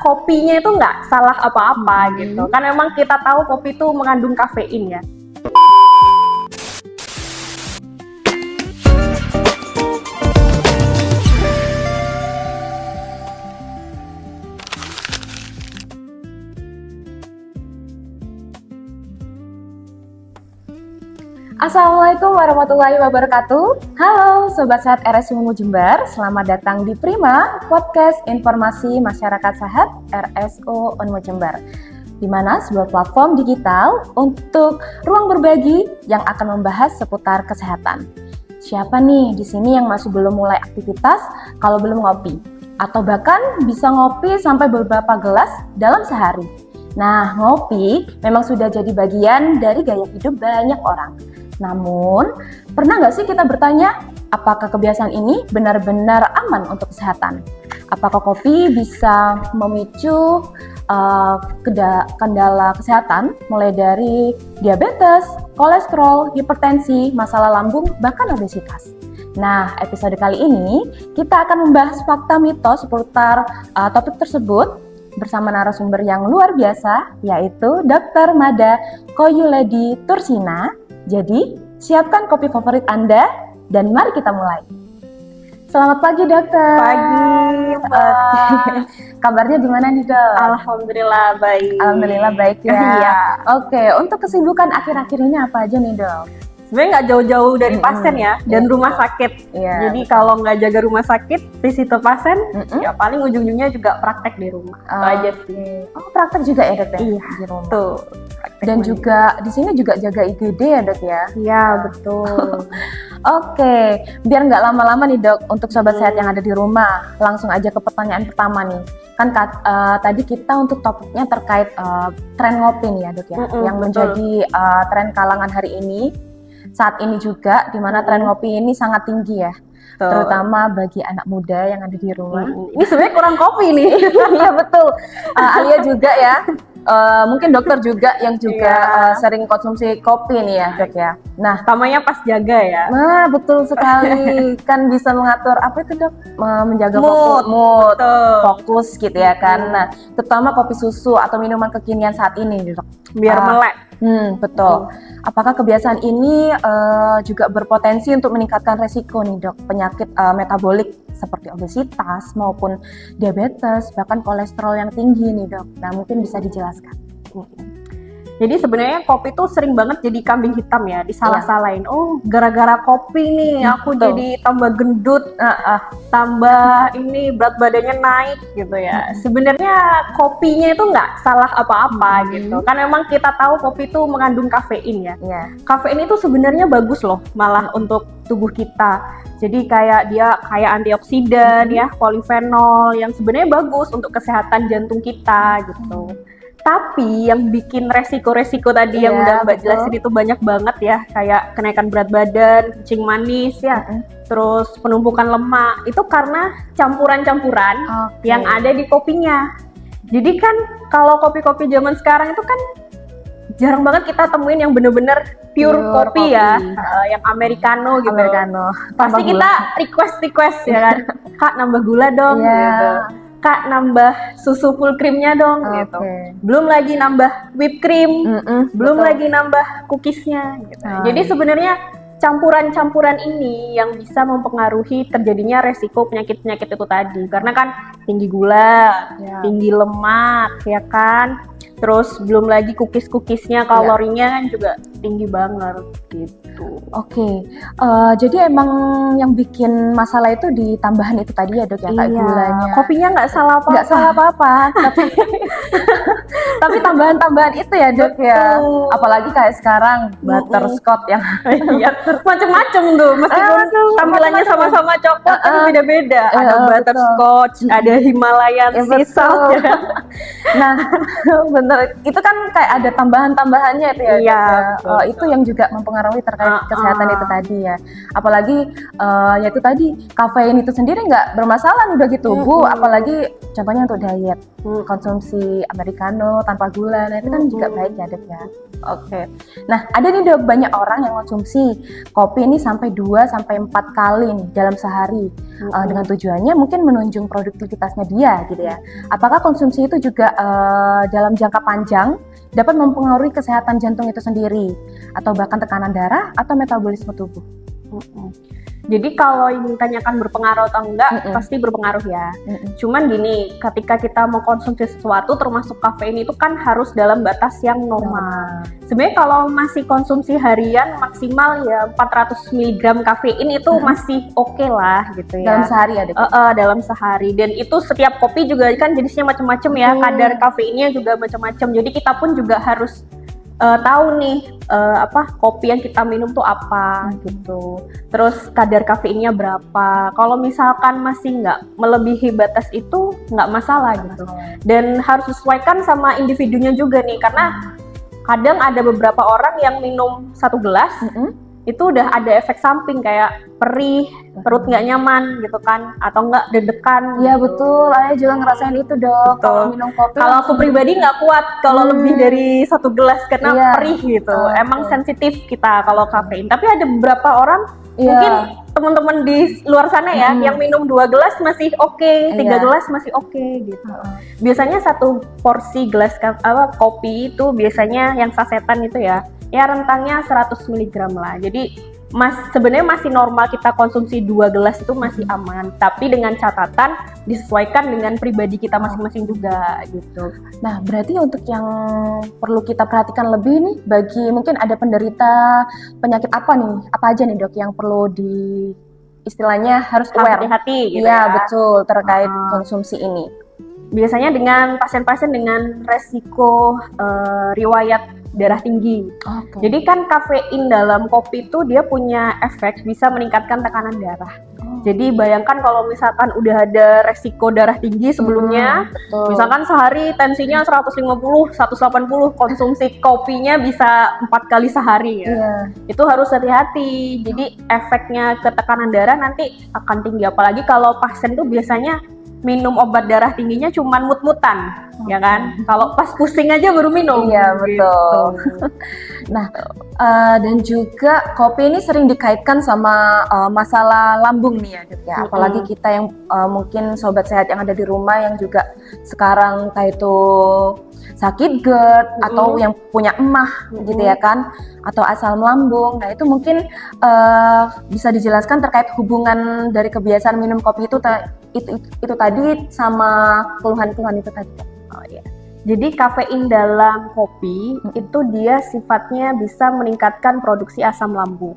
kopinya itu nggak salah apa-apa gitu. Kan memang kita tahu kopi itu mengandung kafein ya. Assalamualaikum warahmatullahi wabarakatuh. Halo Sobat Sehat RSU Unmu Jember, selamat datang di Prima, podcast informasi masyarakat sehat RSU Unmu Jember, di mana sebuah platform digital untuk ruang berbagi yang akan membahas seputar kesehatan. Siapa nih di sini yang masih belum mulai aktivitas kalau belum ngopi? Atau bahkan bisa ngopi sampai beberapa gelas dalam sehari. Nah, ngopi memang sudah jadi bagian dari gaya hidup banyak orang. Namun, pernah nggak sih kita bertanya, apakah kebiasaan ini benar-benar aman untuk kesehatan? Apakah kopi bisa memicu kendala kesehatan, mulai dari diabetes, kolesterol, hipertensi, masalah lambung, bahkan obesitas? Nah, episode kali ini kita akan membahas fakta mitos seputar topik tersebut bersama narasumber yang luar biasa, yaitu Dr. Mada Koyuledi Tursina. Jadi, siapkan kopi favorit Anda dan mari kita mulai. Selamat pagi, Dokter. Pagi, Mbak. Kabarnya gimana nih, Dok? Alhamdulillah baik. Alhamdulillah baik ya. Iya. Oke, untuk kesibukan akhir-akhir ini apa aja nih, Dok? Sebenarnya nggak jauh-jauh dari pasien ya, dan rumah sakit. Iya, Jadi kalau nggak jaga rumah sakit, visitor pasien, ya paling ujung-ujungnya juga praktek di rumah. Itu aja sih. Oh, praktek juga ya, Dok ya? Iya, di rumah. tuh. Dan juga di sini juga jaga IGD ya, Dok ya? Iya, betul. Oke, biar nggak lama-lama nih, Dok, untuk sobat sehat yang ada di rumah, langsung aja ke pertanyaan pertama nih. Kan tadi kita untuk topiknya terkait tren ngopi nih ya, Dok ya, yang betul. menjadi tren kalangan hari ini. Saat ini juga, di mana tren ngopi ini sangat tinggi ya, terutama bagi anak muda yang ada di rumah. Ini sebenarnya kurang kopi nih. Iya betul. Alia juga ya. Mungkin dokter juga yang juga sering konsumsi kopi nih ya, Dok ya. Nah, Tamanya pas jaga ya. nah betul sekali. Kan bisa mengatur apa itu, Dok? Menjaga Mood. Betul. fokus gitu ya kan. Nah, terutama kopi susu atau minuman kekinian saat ini, Dok. Biar melek. Betul. Apakah kebiasaan ini juga berpotensi untuk meningkatkan resiko nih, Dok, penyakit metabolik seperti obesitas maupun diabetes, bahkan kolesterol yang tinggi nih, Dok. Nah, mungkin bisa dijelaskan. Jadi sebenarnya kopi tuh sering banget jadi kambing hitam ya, disalah-salahin. Oh, gara-gara kopi nih aku Betul. jadi tambah gendut, tambah ini berat badannya naik gitu ya. Sebenarnya kopinya itu nggak salah apa-apa gitu. Kan memang kita tahu kopi itu mengandung kafein ya. Iya. Kafein itu sebenarnya bagus loh malah untuk tubuh kita. Jadi dia kayak antioksidan ya, polifenol yang sebenarnya bagus untuk kesehatan jantung kita gitu. Tapi yang bikin resiko-resiko tadi yang udah Mbak jelasin itu banyak banget ya, kayak kenaikan berat badan, kencing manis ya, terus penumpukan lemak, itu karena campuran-campuran yang ada di kopinya. Jadi kan kalau kopi-kopi zaman sekarang itu kan jarang banget kita temuin yang bener-bener pure kopi ya, yang americano gitu. Pasti kita request ya kan, Kak nambah gula dong gitu. Kak nambah susu full creamnya dong gitu. Belum lagi nambah whipped cream, belum lagi nambah cookiesnya gitu. Jadi sebenarnya campuran-campuran ini yang bisa mempengaruhi terjadinya resiko penyakit-penyakit itu tadi. Karena kan tinggi gula, tinggi lemak ya kan. Terus belum lagi cookies-cookiesnya, kalorinya kan juga tinggi banget gitu. Oke, jadi emang yang bikin masalah itu di tambahan itu tadi ya, Dok ya, kayak gulanya. Kopinya nggak salah apa-apa. Nggak salah apa-apa, tapi tambahan-tambahan itu ya, Dok ya. Apalagi kayak sekarang butterscotch yang Iya, macem-macem tuh, meskipun tampilannya sama-sama coklat tapi beda-beda. Ada butterscotch, ada Himalayan sea salt, Nah, bener. Itu kan kayak ada tambahan-tambahannya itu ya. Iya, Dok, ya. betul. Itu yang juga mempengaruhi terkait kesehatan itu tadi ya. Apalagi ya itu tadi kafein itu sendiri nggak bermasalah nih bagi tubuh, apalagi contohnya untuk diet. Konsumsi americano tanpa gula, nah itu kan juga baik ya, Dok ya. Oke. Nah, ada nih Dok, banyak orang yang konsumsi kopi ini sampai 2 sampai 4 kali nih dalam sehari. Dengan tujuannya mungkin menunjang produktivitasnya dia gitu ya. Apakah konsumsi itu juga dalam jangka panjang dapat mempengaruhi kesehatan jantung itu sendiri atau bahkan tekanan darah atau metabolisme tubuh? Jadi kalau yang ditanyakan berpengaruh atau enggak, pasti berpengaruh ya. Cuman gini, ketika kita mengkonsumsi sesuatu termasuk kafein itu kan harus dalam batas yang normal. Sebenarnya kalau masih konsumsi harian maksimal ya 400 mg kafein itu masih oke lah gitu ya. Dalam sehari ada? Dalam sehari. Dan itu setiap kopi juga kan jenisnya macam-macam ya, kadar kafeinnya juga macam-macam. Jadi kita pun juga harus tahu nih kopi yang kita minum tuh apa gitu. Terus kadar kafeinnya berapa. Kalau misalkan masih nggak melebihi batas itu nggak masalah gitu. Dan harus disesuaikan sama individunya juga nih, karena kadang ada beberapa orang yang minum 1 gelas itu udah ada efek samping kayak perih, perut nggak nyaman gitu kan, atau nggak deg-degan. Iya gitu. betul, Ayah juga ngerasain itu Dok. Kalau minum kopi. Kalau aku pribadi nggak kuat kalau lebih dari 1 gelas karena perih gitu. Emang sensitif kita kalau kafein. Tapi ada beberapa orang mungkin teman-teman di luar sana ya yang minum 2 gelas masih oke, 3 gelas masih oke gitu. Biasanya 1 porsi gelas kopi itu biasanya yang sasetan itu ya rentangnya 100 mg lah. Jadi sebenarnya masih normal kita konsumsi 2 gelas itu masih aman, tapi dengan catatan disesuaikan dengan pribadi kita masing-masing juga gitu. Nah, berarti untuk yang perlu kita perhatikan lebih nih, bagi mungkin ada penderita penyakit apa nih, apa aja nih Dok yang perlu istilahnya harus aware, hati-hati gitu ya. Betul, terkait konsumsi ini. Biasanya dengan pasien-pasien dengan resiko riwayat darah tinggi. Jadi kan kafein dalam kopi itu dia punya efek bisa meningkatkan tekanan darah. Jadi bayangkan kalau misalkan udah ada resiko darah tinggi sebelumnya, misalkan sehari tensinya 150, 180, konsumsi kopinya bisa 4 kali sehari ya. Itu harus hati-hati. Jadi efeknya ke tekanan darah nanti akan tinggi, apalagi kalau pasien tuh biasanya minum obat darah tingginya cuman mut-mutan, ya kan? Kalau pas pusing aja baru minum. Iya, betul. Gitu. Nah, dan juga kopi ini sering dikaitkan sama masalah lambung nih ya, Dok ya. Apalagi kita yang mungkin sobat sehat yang ada di rumah yang juga sekarang kayak itu sakit GERD atau yang punya emah gitu ya kan, atau asam lambung. Nah, itu mungkin bisa dijelaskan terkait hubungan dari kebiasaan minum kopi itu tadi sama keluhan-keluhan itu tadi. Jadi kafein dalam kopi itu dia sifatnya bisa meningkatkan produksi asam lambung.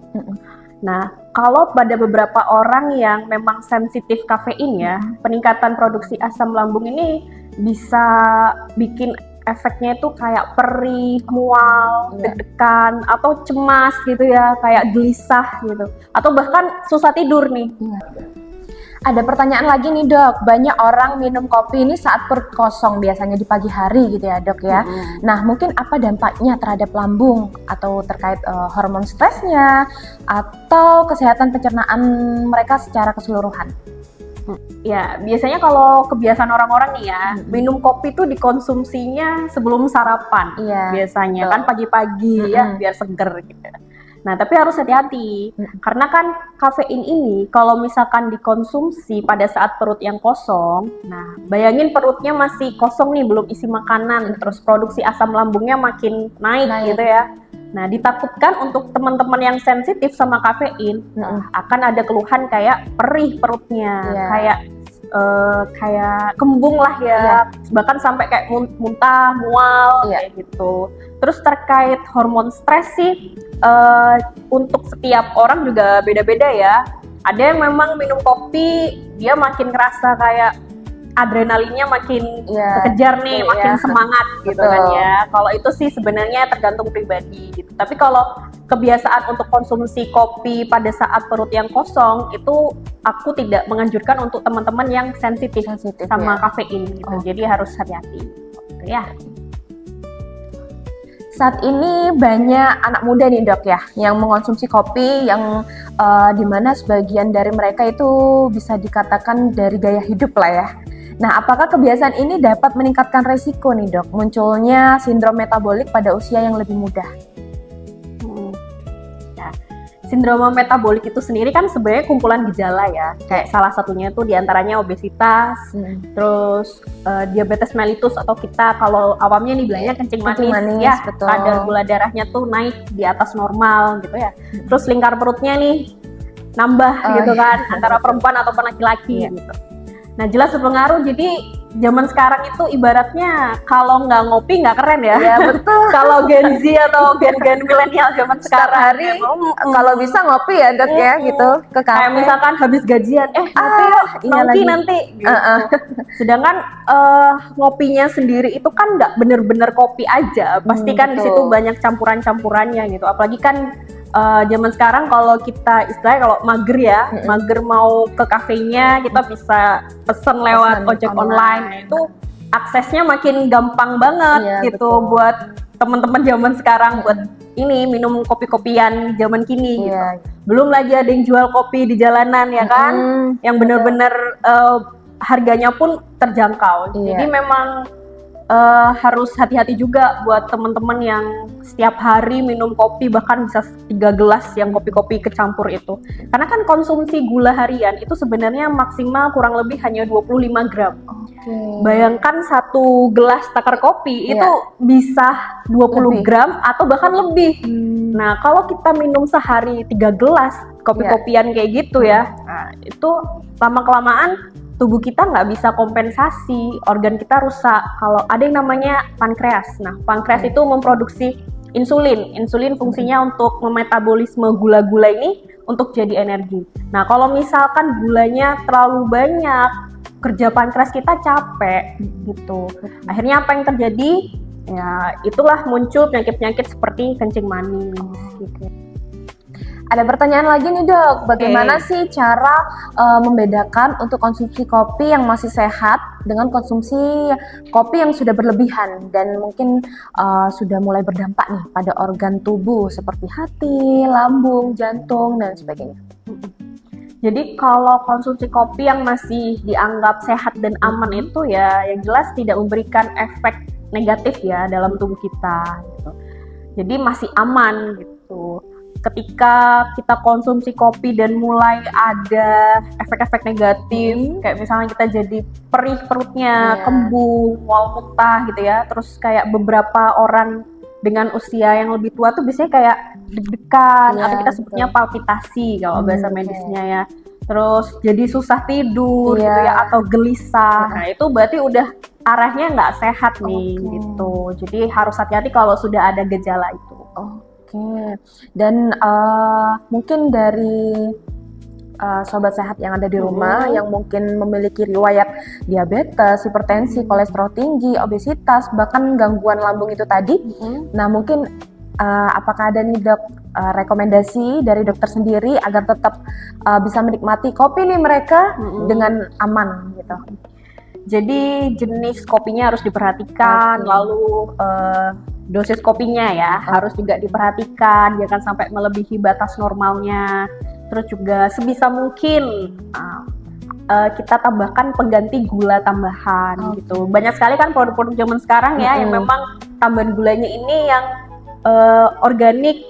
Nah, kalau pada beberapa orang yang memang sensitif kafein ya, peningkatan produksi asam lambung ini bisa bikin efeknya itu kayak perih, mual, deg-degan, atau cemas gitu ya, kayak gelisah gitu. Atau bahkan susah tidur nih. Ada pertanyaan lagi nih Dok, banyak orang minum kopi ini saat perut kosong, biasanya di pagi hari gitu ya Dok ya. Nah, mungkin apa dampaknya terhadap lambung atau terkait hormon stresnya atau kesehatan pencernaan mereka secara keseluruhan? Ya, biasanya kalau kebiasaan orang-orang nih ya, minum kopi tuh dikonsumsinya sebelum sarapan. Biasanya kan pagi-pagi ya, biar seger gitu. Nah, tapi harus hati-hati, karena kan kafein ini kalau misalkan dikonsumsi pada saat perut yang kosong, nah bayangin perutnya masih kosong nih, belum isi makanan, terus produksi asam lambungnya makin naik gitu ya. Nah, ditakutkan untuk teman-teman yang sensitif sama kafein, akan ada keluhan kayak perih perutnya, kayak kembung lah ya, bahkan sampai kayak muntah, mual, kayak gitu. Terus terkait hormon stres sih, untuk setiap orang juga beda-beda ya. Ada yang memang minum kopi, dia makin ngerasa kayak adrenalinnya makin kekejar nih, makin semangat gitu kan ya. Kalau itu sih sebenarnya tergantung pribadi gitu. Tapi kalau kebiasaan untuk konsumsi kopi pada saat perut yang kosong itu aku tidak menganjurkan untuk teman-teman yang sensitif sama kafein gitu. Jadi harus hati-hati. ya. Saat ini banyak anak muda nih dok ya, yang mengonsumsi kopi yang dimana sebagian dari mereka itu bisa dikatakan dari gaya hidup lah ya. Nah, apakah kebiasaan ini dapat meningkatkan resiko nih dok, munculnya sindrom metabolik pada usia yang lebih muda? Sindrom metabolik itu sendiri kan sebenarnya kumpulan gejala ya, kayak salah satunya itu diantaranya obesitas, terus diabetes mellitus atau kita kalau awamnya nih bilangnya kencing manis ya, betul. Kadar gula darahnya tuh naik di atas normal gitu ya, terus lingkar perutnya nih nambah gitu kan, antara perempuan ataupun laki-laki gitu. Nah jelas berpengaruh, jadi zaman sekarang itu ibaratnya kalau nggak ngopi nggak keren ya. Iya betul. Kalau Gen Z atau gen-gen milenial zaman sekarang hari kalau bisa ngopi ya dok ya gitu ke kafe. Kayak misalkan habis gajian, ngopi yuk, nongki nanti. Gitu. Sedangkan ngopinya sendiri itu kan nggak bener-bener kopi aja, pasti kan di situ banyak campuran-campurannya gitu. Apalagi kan zaman sekarang kalau kita istilahnya kalau mager ya, mager mau ke kafenya kita bisa pesen lewat ojek online. Nah itu aksesnya makin gampang banget gitu buat teman-teman zaman sekarang buat ini minum kopi-kopian zaman kini gitu. Belum lagi ada yang jual kopi di jalanan ya kan, yang bener-bener harganya pun terjangkau. Jadi memang harus hati-hati juga buat teman-teman yang setiap hari minum kopi, bahkan bisa 3 gelas yang kopi-kopi kecampur itu. Karena kan konsumsi gula harian itu sebenarnya maksimal kurang lebih hanya 25 gram. Bayangkan 1 gelas takar kopi itu bisa 20 gram atau bahkan lebih. Nah, kalau kita minum sehari 3 gelas kopi-kopian kayak gitu ya, nah, itu lama-kelamaan tubuh kita nggak bisa kompensasi, organ kita rusak. Kalau ada yang namanya pankreas. Nah, pankreas itu memproduksi insulin. Insulin fungsinya untuk memetabolisme gula-gula ini untuk jadi energi. Nah, kalau misalkan gulanya terlalu banyak, kerja pankreas kita capek gitu. Akhirnya apa yang terjadi? Ya, itulah muncul penyakit-penyakit seperti kencing manis gitu. Ada pertanyaan lagi nih dok, bagaimana sih cara membedakan untuk konsumsi kopi yang masih sehat dengan konsumsi kopi yang sudah berlebihan dan mungkin sudah mulai berdampak nih pada organ tubuh seperti hati, lambung, jantung, dan sebagainya. Jadi kalau konsumsi kopi yang masih dianggap sehat dan aman itu ya yang jelas tidak memberikan efek negatif ya dalam tubuh kita gitu. Jadi masih aman gitu. Ketika kita konsumsi kopi dan mulai ada efek-efek negatif, kayak misalnya kita jadi perih perutnya, kembung, mual muntah gitu ya, terus kayak beberapa orang dengan usia yang lebih tua tuh biasanya kayak deg-degan, atau kita sebutnya palpitasi kalau bahasa medisnya ya, terus jadi susah tidur gitu ya, atau gelisah, nah itu berarti udah arahnya nggak sehat nih gitu, jadi harus hati-hati kalau sudah ada gejala itu. Dan mungkin dari sobat sehat yang ada di rumah yang mungkin memiliki riwayat diabetes, hipertensi, kolesterol tinggi, obesitas, bahkan gangguan lambung itu tadi. Nah mungkin apakah ada nih dok rekomendasi dari dokter sendiri agar tetap bisa menikmati kopi nih mereka dengan aman gitu? Jadi jenis kopinya harus diperhatikan, lalu dosis kopinya ya harus juga diperhatikan, jangan sampai melebihi batas normalnya. Terus juga sebisa mungkin kita tambahkan pengganti gula tambahan gitu. Banyak sekali kan produk-produk zaman sekarang ya yang memang tambahan gulanya ini yang organik,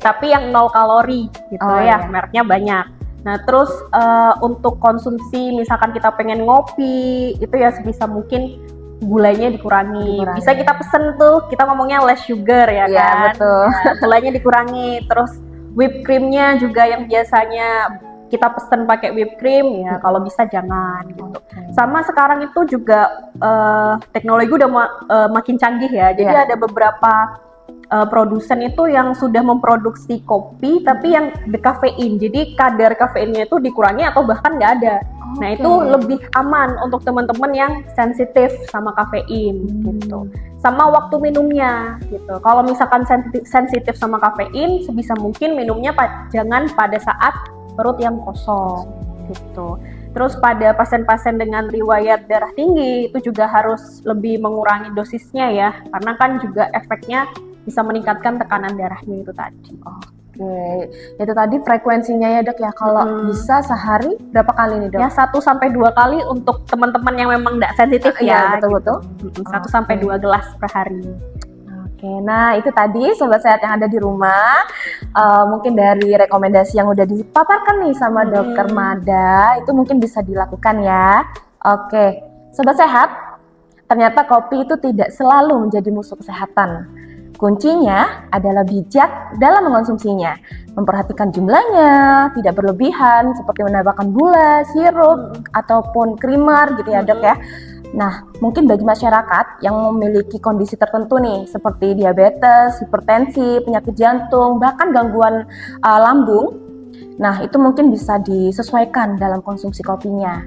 tapi yang 0 kalori gitu mereknya banyak. Nah terus untuk konsumsi misalkan kita pengen ngopi itu ya sebisa mungkin gulanya dikurangi. Bisa kita pesen tuh, kita ngomongnya less sugar ya kan. Betul. Ya, gulanya dikurangi. Terus whipped creamnya juga yang biasanya kita pesen pakai whipped cream ya kalau bisa jangan gitu. Sama sekarang itu juga teknologi udah makin canggih ya. Jadi ada beberapa produsen itu yang sudah memproduksi kopi tapi yang dekafein. Jadi kadar kafeinnya itu dikurangi atau bahkan nggak ada. Nah itu lebih aman untuk teman-teman yang sensitif sama kafein gitu. Sama waktu minumnya gitu. Kalau misalkan sensitif sama kafein, sebisa mungkin minumnya jangan pada saat perut yang kosong gitu. Terus pada pasien-pasien dengan riwayat darah tinggi itu juga harus lebih mengurangi dosisnya ya, karena kan juga efeknya bisa meningkatkan tekanan darahnya itu tadi. Oke, itu tadi frekuensinya ya dok ya, kalau bisa sehari berapa kali nih dok? Ya 1-2 kali untuk teman-teman yang memang nggak sensitif Iya, ya. betul-betul. 1-2 gelas per hari. Oke, nah itu tadi sobat sehat yang ada di rumah, mungkin dari rekomendasi yang udah dipaparkan nih sama dokter Mada, itu mungkin bisa dilakukan ya. Oke, sobat sehat, ternyata kopi itu tidak selalu menjadi musuh kesehatan. Kuncinya adalah bijak dalam mengkonsumsinya, memperhatikan jumlahnya, tidak berlebihan seperti menambahkan gula, sirup, ataupun creamer gitu ya dok ya. Nah, mungkin bagi masyarakat yang memiliki kondisi tertentu nih, seperti diabetes, hipertensi, penyakit jantung, bahkan gangguan lambung, nah itu mungkin bisa disesuaikan dalam konsumsi kopinya.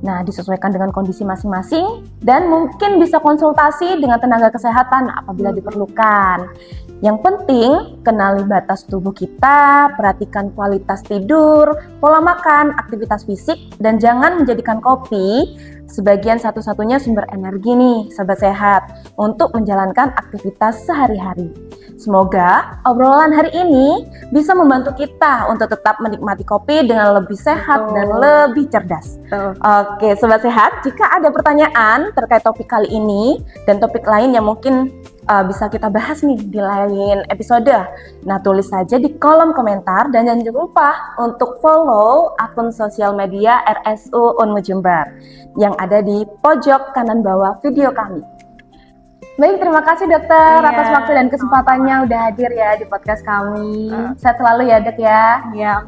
Nah, disesuaikan dengan kondisi masing-masing dan mungkin bisa konsultasi dengan tenaga kesehatan apabila diperlukan. Yang penting, kenali batas tubuh kita, perhatikan kualitas tidur, pola makan, aktivitas fisik, dan jangan menjadikan kopi sebagian satu-satunya sumber energi nih, sobat sehat, untuk menjalankan aktivitas sehari-hari. Semoga obrolan hari ini bisa membantu kita untuk tetap menikmati kopi dengan lebih sehat dan lebih cerdas. Oke, sobat sehat, jika ada pertanyaan terkait topik kali ini dan topik lain yang mungkin bisa kita bahas nih di lain episode, nah tulis saja di kolom komentar dan jangan lupa untuk follow akun sosial media RSU Unmu Jember yang ada di pojok kanan bawah video kami. Baik, terima kasih dokter atas waktu dan kesempatannya udah hadir ya di podcast kami. Sehat selalu ya dok ya. Ya.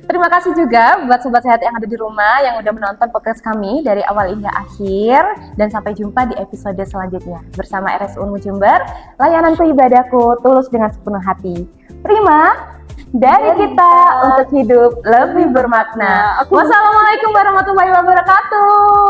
Terima kasih juga buat sobat sehat yang ada di rumah yang udah menonton podcast kami dari awal hingga akhir, dan sampai jumpa di episode selanjutnya bersama RSU Unmu Jember. Layananku ibadahku tulus dengan sepenuh hati. Prima dari kita untuk hidup lebih bermakna. Wassalamualaikum warahmatullahi wabarakatuh.